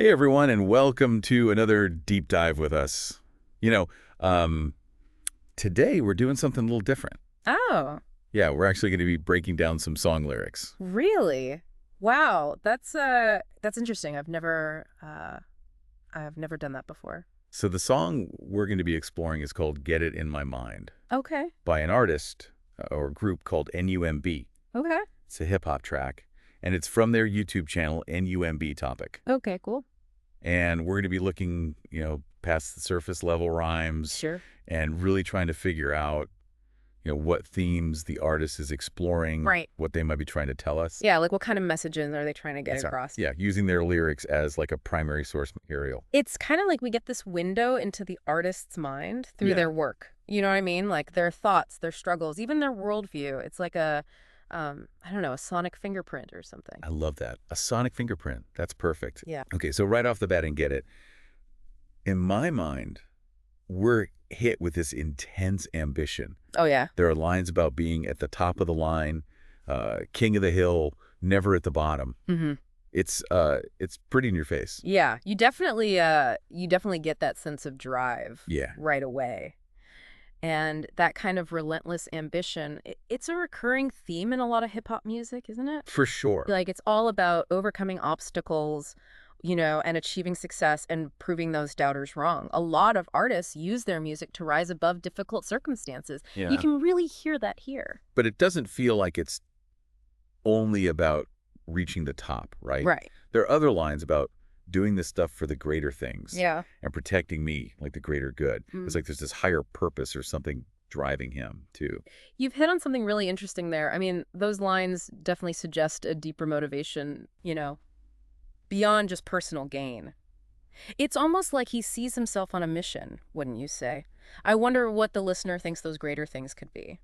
Hey everyone, and welcome to another deep dive with us. You know, um, Today we're doing something a little different. Oh, Yeah, we're actually going to be breaking down some song lyrics. really? Wow, that's interesting. I've never done that before. So the song we're going to be exploring is called Get It In My Mind Okay. by an artist or group called N.U.M.B. Okay. It's a hip-hop track, and it's from their YouTube channel, N.U.M.B Topic. Okay, cool. And we're going to be looking, past the surface level rhymes Sure. and really trying to figure out what themes the artist is exploring, Right. what they might be trying to tell us. Yeah, like what kind of messages are they trying to get Sorry. across? Yeah, using their lyrics as like a primary source material. It's kind of like we get this window into the artist's mind through Yeah. their work. You know what I mean? Like their thoughts, their struggles, even their worldview. It's like I don't know, a sonic fingerprint or something. I love that. A sonic fingerprint. That's perfect. Yeah. Okay, so right off the bat and get it. In my mind, we're hit with this intense ambition. Oh, yeah. There are lines about being at the top of the line, king of the hill, never at the bottom. Mm-hmm. It's pretty in your face. Yeah, you definitely get that sense of drive Yeah. right away. And that kind of relentless ambition, it's a recurring theme in a lot of hip hop music, isn't it? For sure. Like it's all about overcoming obstacles, and achieving success and proving those doubters wrong. A lot of artists use their music to rise above difficult circumstances. Yeah. You can really hear that here. But it doesn't feel like it's only about reaching the top, right? Right. There are other lines about doing this stuff for the greater things Yeah. and protecting me, like the greater good. Mm. It's like there's this higher purpose or something driving him, too. You've hit on something really interesting there. I mean, those lines definitely suggest a deeper motivation, beyond just personal gain. It's almost like he sees himself on a mission, wouldn't you say? I wonder what the listener thinks those greater things could be.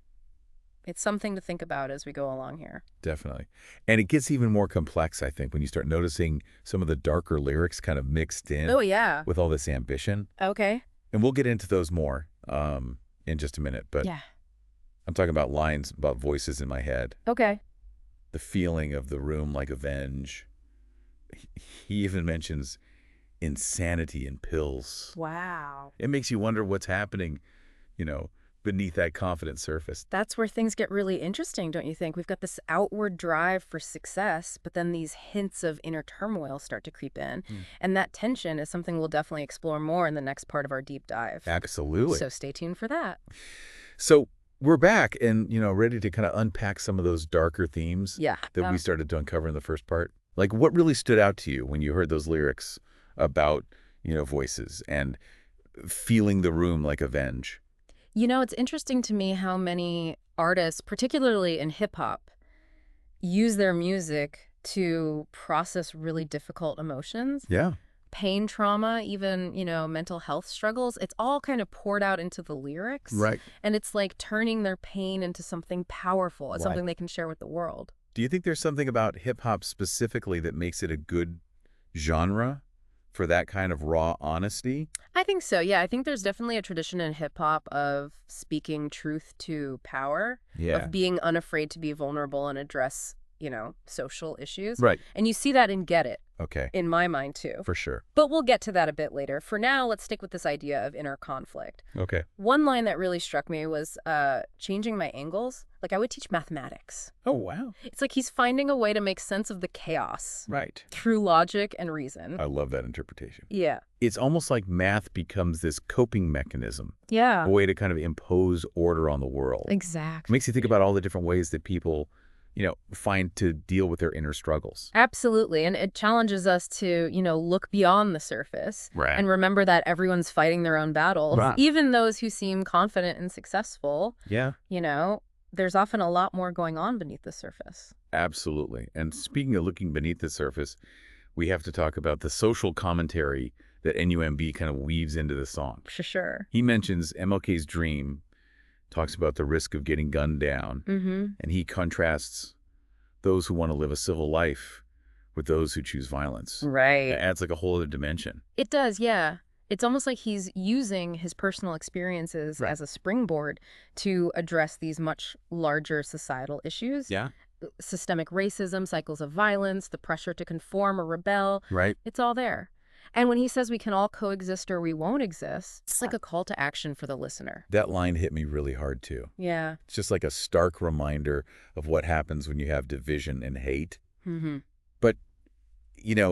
It's something to think about as we go along here. Definitely. And it gets even more complex, I think, when you start noticing some of the darker lyrics kind of mixed in Oh, yeah. with all this ambition. Okay. And we'll get into those more in just a minute. But Yeah. I'm talking about lines about voices in my head. Okay. The feeling of the room like avenge. He even mentions insanity and pills. Wow. It makes you wonder what's happening, beneath that confident surface. That's where things get really interesting, don't you think? We've got this outward drive for success, but then these hints of inner turmoil start to creep in. And that tension is something we'll definitely explore more in the next part of our deep dive. Absolutely. So stay tuned for that. So we're back and, ready to kind of unpack some of those darker themes Yeah. that we started to uncover in the first part. Like, what really stood out to you when you heard those lyrics about, voices and feeling the room like avenge? It's interesting to me how many artists, particularly in hip hop, use their music to process really difficult emotions. Yeah. Pain, trauma, even, mental health struggles. It's all kind of poured out into the lyrics. Right. And it's like turning their pain into something powerful, Right. something they can share with the world. Do you think there's something about hip-hop specifically that makes it a good genre for that kind of raw honesty? I think so, yeah. I think there's definitely a tradition in hip hop of speaking truth to power, Yeah. of being unafraid to be vulnerable and address, social issues. Right. And you see that in Get It, Okay. in my mind, too. For sure. But we'll get to that a bit later. For now, let's stick with this idea of inner conflict. Okay. One line that really struck me was changing my angles. Like I would teach mathematics. Oh, wow. It's like he's finding a way to make sense of the chaos Right. through logic and reason. I love that interpretation. Yeah. It's almost like math becomes this coping mechanism, Yeah. a way to kind of impose order on the world. It Exactly. makes you think about all the different ways that people, find to deal with their inner struggles. Absolutely. And it challenges us to, look beyond the surface Right. and remember that everyone's fighting their own battles. Right. Even those who seem confident and successful, Yeah. there's often a lot more going on beneath the surface. Absolutely. And speaking of looking beneath the surface, we have to talk about the social commentary that N.U.M.B kind of weaves into the song. For sure. He mentions MLK's dream, talks about the risk of getting gunned down, Mm-hmm. and he contrasts those who want to live a civil life with those who choose violence. Right. It adds like a whole other dimension. It does, yeah. It's almost like he's using his personal experiences Right. as a springboard to address these much larger societal issues. Yeah. Systemic racism, cycles of violence, the pressure to conform or rebel. Right. It's all there. And when he says we can all coexist or we won't exist, it's like a call to action for the listener. That line hit me really hard, too. Yeah. It's just like a stark reminder of what happens when you have division and hate. Mm-hmm. But,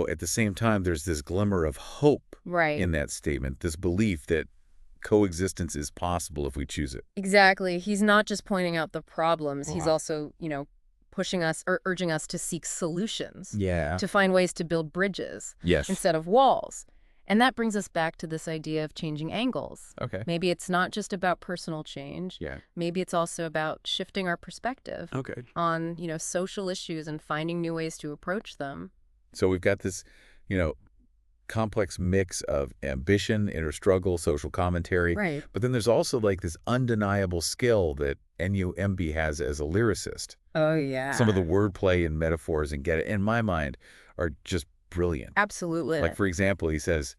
at the same time, there's this glimmer of hope Right. in that statement, this belief that coexistence is possible if we choose it. Exactly. He's not just pointing out the problems. He's also, pushing us or urging us to seek solutions, Yeah. to find ways to build bridges Yes. instead of walls. And that brings us back to this idea of changing angles. Okay. Maybe it's not just about personal change. Yeah. Maybe it's also about shifting our perspective Okay. on, social issues and finding new ways to approach them. So we've got this, complex mix of ambition, inner struggle, social commentary. Right. But then there's also like this undeniable skill that N.U.M.B has as a lyricist. Oh, yeah. Some of the wordplay and metaphors and get it, in my mind, are just brilliant. Absolutely. Like, for example, he says,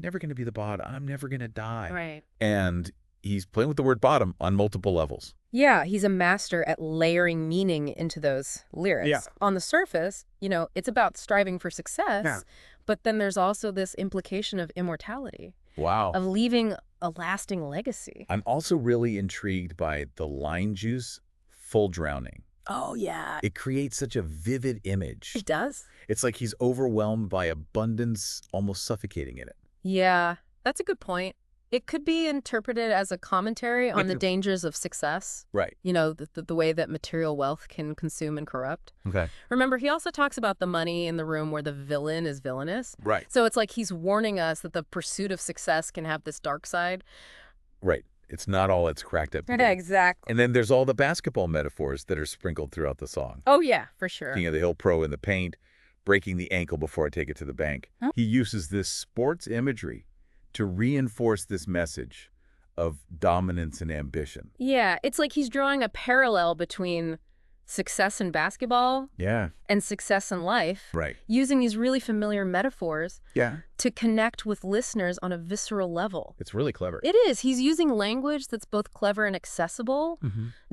never going to be the bottom. I'm never going to die. Right. And he's playing with the word bottom on multiple levels. Yeah, he's a master at layering meaning into those lyrics. Yeah. On the surface, it's about striving for success, Yeah. but then there's also this implication of immortality, Wow. of leaving a lasting legacy. I'm also really intrigued by the line juice, full drowning. Oh, yeah. It creates such a vivid image. It does? It's like he's overwhelmed by abundance, almost suffocating in it. Yeah, that's a good point. It could be interpreted as a commentary on the dangers of success. Right. The way that material wealth can consume and corrupt. Okay. Remember, he also talks about the money in the room where the villain is villainous. Right. So it's like he's warning us that the pursuit of success can have this dark side. Right. It's not all it's cracked up to be. Exactly. And then there's all the basketball metaphors that are sprinkled throughout the song. Oh, yeah, for sure. King of the Hill Pro in the paint, breaking the ankle before I take it to the bank. Huh? He uses this sports imagery to reinforce this message of dominance and ambition. Yeah, it's like he's drawing a parallel between success in basketball Yeah. and success in life, Right. using these really familiar metaphors Yeah. to connect with listeners on a visceral level. It's really clever. It is. He's using language that's both clever and accessible,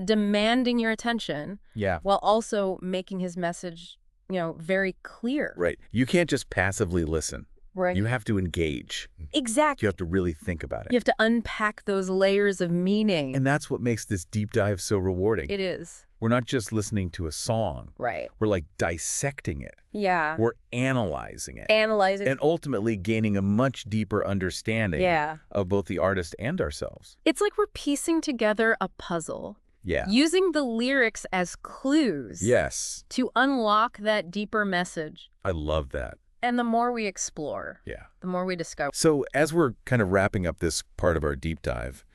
demanding your attention, Yeah. while also making his message, very clear. Right. You can't just passively listen. Right. You have to engage. Exactly. You have to really think about it. You have to unpack those layers of meaning. And that's what makes this deep dive so rewarding. It is. We're not just listening to a song. Right. We're like dissecting it. Yeah. We're analyzing it. Analyzing. And ultimately gaining a much deeper understanding Yeah. of both the artist and ourselves. It's like we're piecing together a puzzle, Yeah. using the lyrics as clues Yes. to unlock that deeper message. I love that. And the more we explore, Yeah. the more we discover. So as we're kind of wrapping up this part of our deep dive,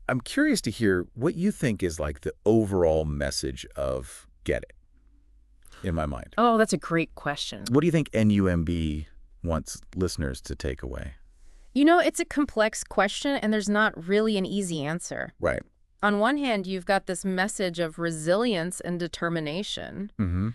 I'm curious to hear what you think is like the overall message of Get It, in my mind. Oh, that's a great question. What do you think NUMB wants listeners to take away? It's a complex question, and there's not really an easy answer. Right. On one hand, you've got this message of resilience and determination, Mm-hmm.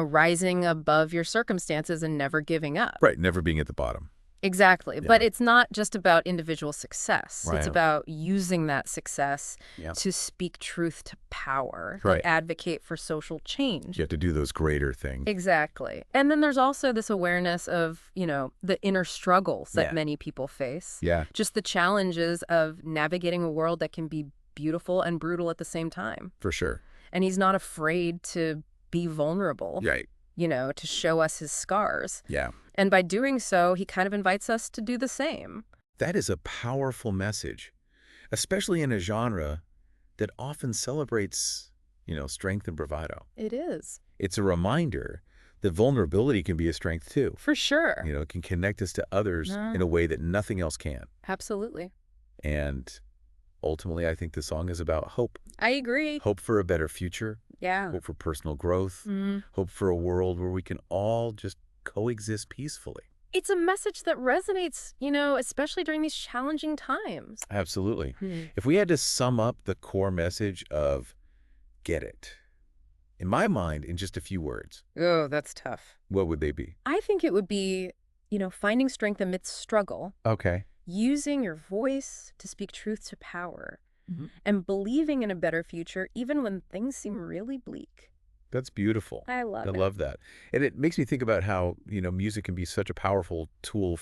rising above your circumstances and never giving up. Right. Never being at the bottom. Exactly. Yeah. But it's not just about individual success. Right. It's about using that success Yeah. to speak truth to power, Right. to advocate for social change. You have to do those greater things. Exactly. And then there's also this awareness of, the inner struggles that Yeah. many people face. Yeah. Just the challenges of navigating a world that can be beautiful and brutal at the same time. For sure. And he's not afraid to be vulnerable, Right. to show us his scars. Yeah. And by doing so, he kind of invites us to do the same. That is a powerful message, especially in a genre that often celebrates, strength and bravado. It is. It's a reminder that vulnerability can be a strength too. For sure. It can connect us to others in a way that nothing else can. Absolutely. And ultimately, I think the song is about hope. I agree. Hope for a better future, Yeah. hope for personal growth, Mhm. hope for a world where we can all just coexist peacefully. It's a message that resonates, especially during these challenging times. Absolutely. If we had to sum up the core message of Get It, in my mind, in just a few words, Oh, that's tough. what would they be? I think it would be, finding strength amidst struggle, Okay. using your voice to speak truth to power, Mhm. and believing in a better future even when things seem really bleak. That's beautiful. I love it. I love that. And it makes me think about how, music can be such a powerful tool